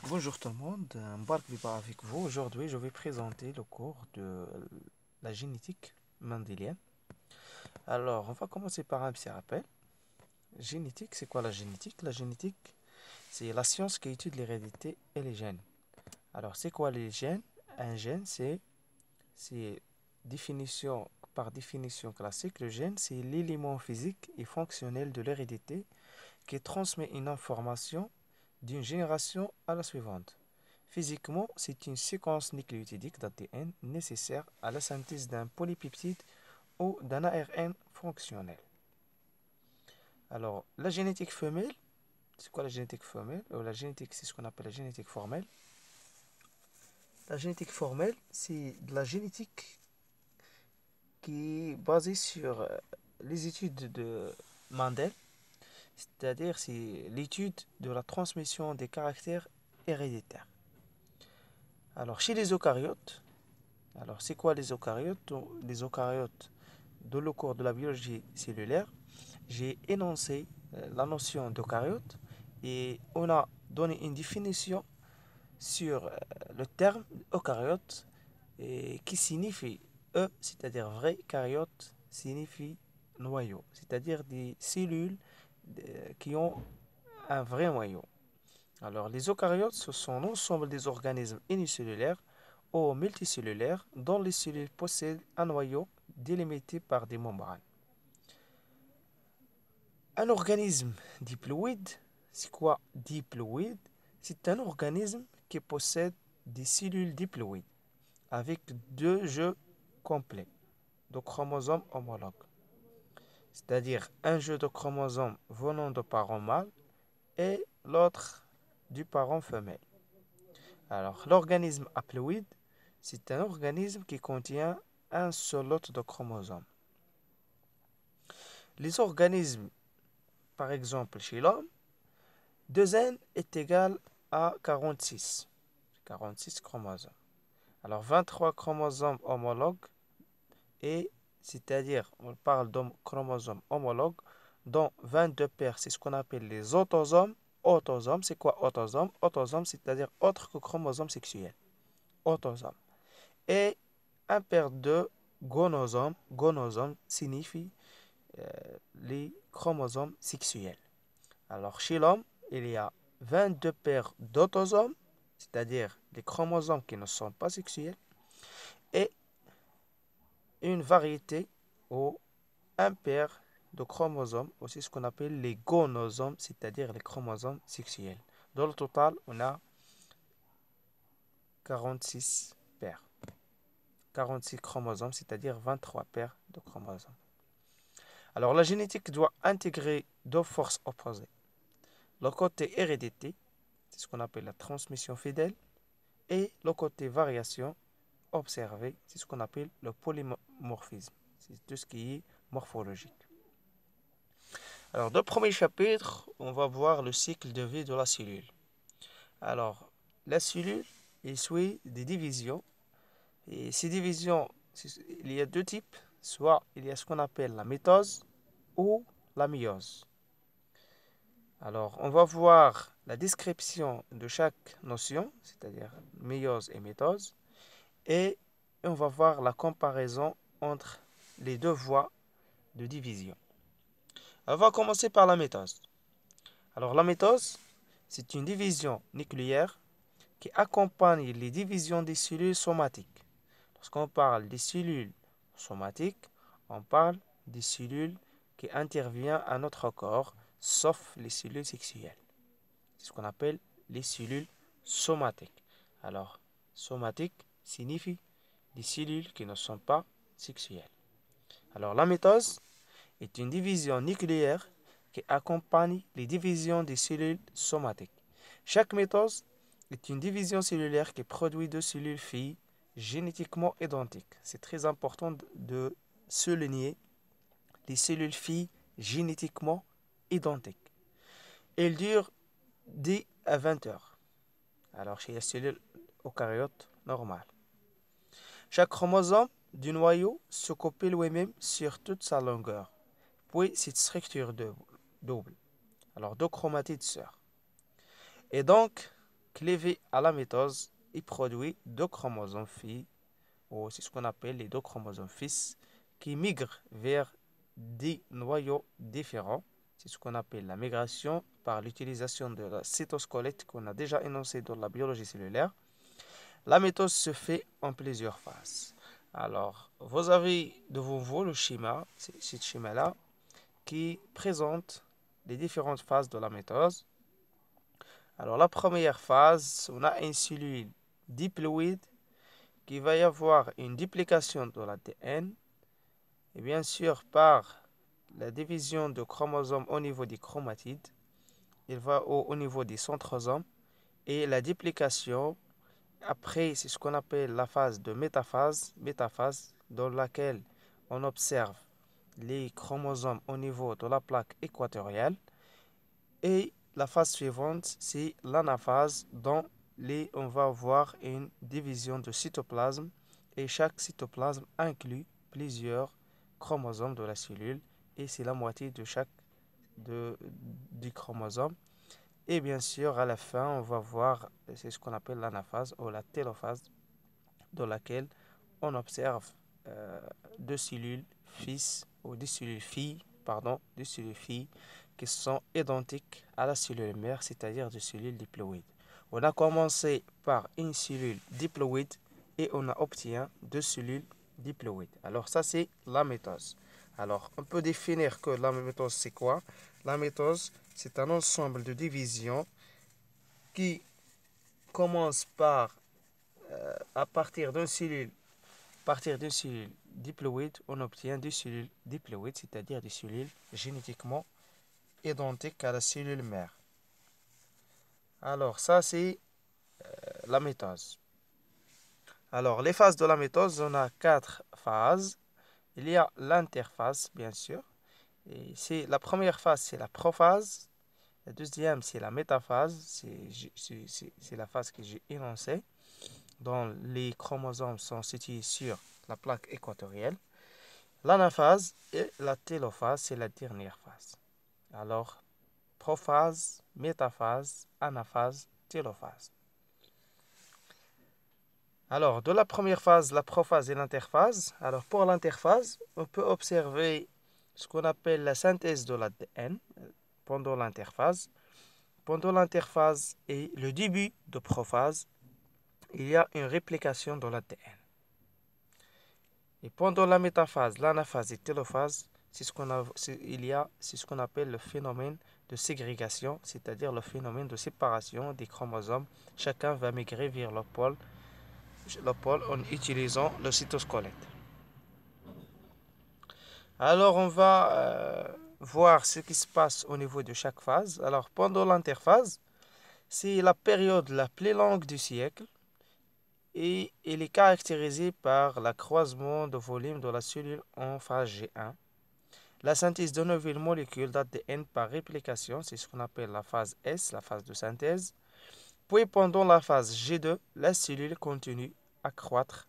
Bonjour tout le monde, Mbark Biba avec vous. Aujourd'hui, je vais présenter le cours de la génétique mendélienne. Alors, on va commencer par un petit rappel. Génétique, c'est quoi la génétique? La génétique, c'est la science qui étudie l'hérédité et les gènes. Alors, c'est quoi les gènes? Un gène, c'est par définition classique, le gène, c'est l'élément physique et fonctionnel de l'hérédité qui transmet une information d'une génération à la suivante. Physiquement, c'est une séquence nucléotidique d'ADN nécessaire à la synthèse d'un polypeptide ou d'un ARN fonctionnel. Alors, la génétique femelle, c'est quoi la génétique femelle? La génétique, c'est ce qu'on appelle la génétique formelle. La génétique formelle, c'est de la génétique qui est basée sur les études de Mendel, c'est-à-dire c'est l'étude de la transmission des caractères héréditaires. Alors, chez les eucaryotes, alors c'est quoi les eucaryotes? Les eucaryotes, dans le cours de la biologie cellulaire, j'ai énoncé la notion d'eucaryote et on a donné une définition sur le terme eucaryote et qui signifie c'est-à-dire vrai, caryote signifie noyau, c'est-à-dire des cellules qui ont un vrai noyau. Alors, les eucaryotes, ce sont l'ensemble des organismes unicellulaires ou multicellulaires dont les cellules possèdent un noyau délimité par des membranes. Un organisme diploïde, c'est quoi diploïde? C'est un organisme qui possède des cellules diploïdes avec deux jeux complets de chromosomes homologues, c'est-à-dire un jeu de chromosomes venant du parent mâle et l'autre du parent femelle. Alors, l'organisme haploïde, c'est un organisme qui contient un seul lot de chromosomes. Les organismes, par exemple chez l'homme, 2n est égal à 46. 46 chromosomes. Alors, 23 chromosomes homologues, et c'est-à-dire, on parle de chromosomes homologues, dont 22 paires, c'est ce qu'on appelle les autosomes. Autosome, c'est quoi autosome? Autosome, c'est-à-dire autre que chromosome sexuel. Autosome. Et un paire de gonosomes. Gonosome signifie les chromosomes sexuels. Alors, chez l'homme, il y a 22 paires d'autosomes, c'est-à-dire les chromosomes qui ne sont pas sexuels, et une variété ou un paire de chromosomes, aussi ce qu'on appelle les gonosomes, c'est-à-dire les chromosomes sexuels. Dans le total, on a 46 paires. 46 chromosomes, c'est-à-dire 23 paires de chromosomes. Alors, la génétique doit intégrer deux forces opposées. Le côté hérédité, c'est ce qu'on appelle la transmission fidèle, et le côté variation observée, c'est ce qu'on appelle le polymorphisme. C'est tout ce qui est morphologique. Alors, dans le premier chapitre, on va voir le cycle de vie de la cellule. Alors, la cellule, elle suit des divisions. Et ces divisions, il y a deux types. Soit il y a ce qu'on appelle la mitose ou la méiose. Alors, on va voir la description de chaque notion, c'est-à-dire méiose et mitose, et on va voir la comparaison entre les deux voies de division. On va commencer par la mitose. Alors, la mitose, c'est une division nucléaire qui accompagne les divisions des cellules somatiques. Lorsqu'on parle des cellules somatiques, on parle des cellules qui interviennent à notre corps, sauf les cellules sexuelles. C'est ce qu'on appelle les cellules somatiques. Alors, somatique signifie des cellules qui ne sont pas sexuelles. Alors, la mitose est une division nucléaire qui accompagne les divisions des cellules somatiques. Chaque mitose est une division cellulaire qui produit deux cellules filles génétiquement identiques. C'est très important de souligner les cellules filles génétiquement identiques. Elles durent 10 à 20 heures. Alors chez les cellules eucaryotes normales. Chaque chromosome du noyau se copie lui-même sur toute sa longueur. Puis cette structure double. Alors deux chromatides sœurs. Et donc, clivé à la mitose et produit deux chromosomes filles, ou c'est ce qu'on appelle les deux chromosomes fils, qui migrent vers des noyaux différents. C'est ce qu'on appelle la migration par l'utilisation de la cytosquelette qu'on a déjà énoncé dans la biologie cellulaire. La mitose se fait en plusieurs phases. Alors, vous avez devant vous le schéma, ce schéma-là, qui présente les différentes phases de la mitose. Alors, la première phase, on a une cellule diploïde qui va y avoir une duplication de l'ADN et bien sûr par la division de chromosomes au niveau des chromatides, il va au niveau des centrosomes et la duplication. Après, c'est ce qu'on appelle la phase de métaphase dans laquelle on observe les chromosomes au niveau de la plaque équatoriale. Et la phase suivante, c'est l'anaphase dont on va avoir une division de cytoplasme et chaque cytoplasme inclut plusieurs chromosomes de la cellule et c'est la moitié de chaque du chromosome. Et bien sûr, à la fin, on va voir, c'est ce qu'on appelle l'anaphase ou la télophase, dans laquelle on observe deux cellules fils ou deux cellules filles, qui sont identiques à la cellule mère, c'est-à-dire des cellules diploïdes. On a commencé par une cellule diploïde et on a obtenu deux cellules diploïdes. Alors ça, c'est la mitose. Alors, on peut définir que la mitose, c'est quoi? La mitose, c'est un ensemble de divisions qui commence à partir d'une cellule diploïde, on obtient des cellules diploïdes, c'est-à-dire des cellules génétiquement identiques à la cellule mère. Alors, ça, c'est la mitose. Alors, les phases de la mitose, on a 4 phases. Il y a l'interphase, bien sûr. Et la première phase, c'est la prophase. La deuxième, c'est la métaphase. C'est la phase que j'ai énoncée, dont les chromosomes sont situés sur la plaque équatoriale. L'anaphase et la télophase, c'est la dernière phase. Alors, prophase, métaphase, anaphase, télophase. Alors, de la première phase, la prophase et l'interphase. Alors, pour l'interphase, on peut observer ce qu'on appelle la synthèse de l'ADN pendant l'interphase. Pendant l'interphase et le début de prophase, il y a une réplication de l'ADN. Et pendant la métaphase, l'anaphase et télophase, c'est ce qu'on appelle le phénomène de ségrégation, c'est-à-dire le phénomène de séparation des chromosomes. Chacun va migrer vers le pôle en utilisant le cytosquelette. Alors, on va voir ce qui se passe au niveau de chaque phase. Alors, pendant l'interphase, c'est la période la plus longue du siècle et elle est caractérisée par l'accroissement de volume de la cellule en phase G1. La synthèse de nouvelles molécules d'ADN par réplication, c'est ce qu'on appelle la phase S, la phase de synthèse. Puis pendant la phase G2, la cellule continue à croître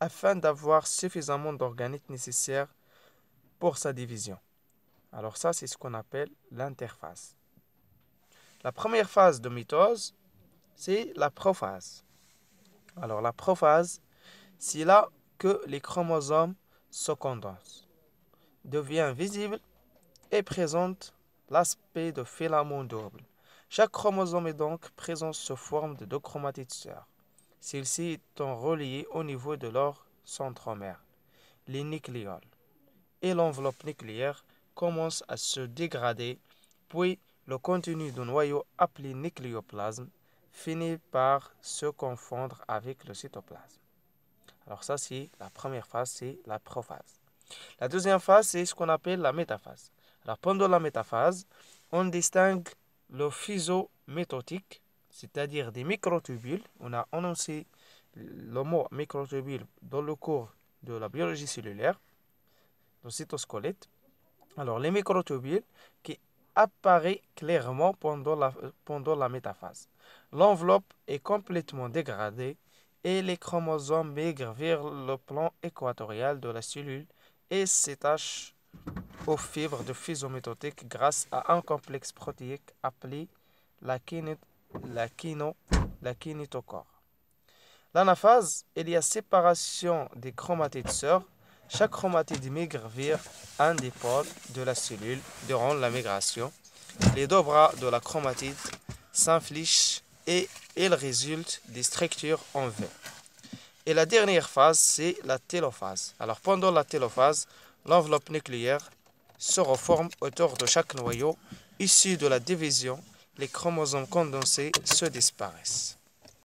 afin d'avoir suffisamment d'organiques nécessaires pour sa division. Alors ça, c'est ce qu'on appelle l'interphase. La première phase de mitose, c'est la prophase. Alors la prophase, c'est là que les chromosomes se condensent, deviennent visibles et présentent l'aspect de filament double. Chaque chromosome est donc présent sous forme de deux chromatides sœurs. Celles-ci étant reliées au niveau de leur centromère, les nucléoles. Et l'enveloppe nucléaire commence à se dégrader, puis le contenu du noyau appelé nucléoplasme finit par se confondre avec le cytoplasme. Alors ça, c'est la première phase, c'est la prophase. La deuxième phase, c'est ce qu'on appelle la métaphase. Alors pendant la métaphase, on distingue le fuseau métotique, c'est-à-dire des microtubules. On a énoncé le mot microtubule dans le cours de la biologie cellulaire, le cytosquelette. Alors les microtubules qui apparaissent clairement pendant la métaphase. L'enveloppe est complètement dégradée et les chromosomes migrent vers le plan équatorial de la cellule et s'attachent aux fibres de fuseau métotique grâce à un complexe protéique appelé la kinoplasme. la kinétochore. L'anaphase, il y a séparation des chromatides sœurs. Chaque chromatide migre vers un des pôles de la cellule durant la migration. Les deux bras de la chromatide s'inflichent et il résulte des structures en V. Et la dernière phase, c'est la télophase. Alors pendant la télophase, l'enveloppe nucléaire se reforme autour de chaque noyau. Issu de la division, les chromosomes condensés se disparaissent.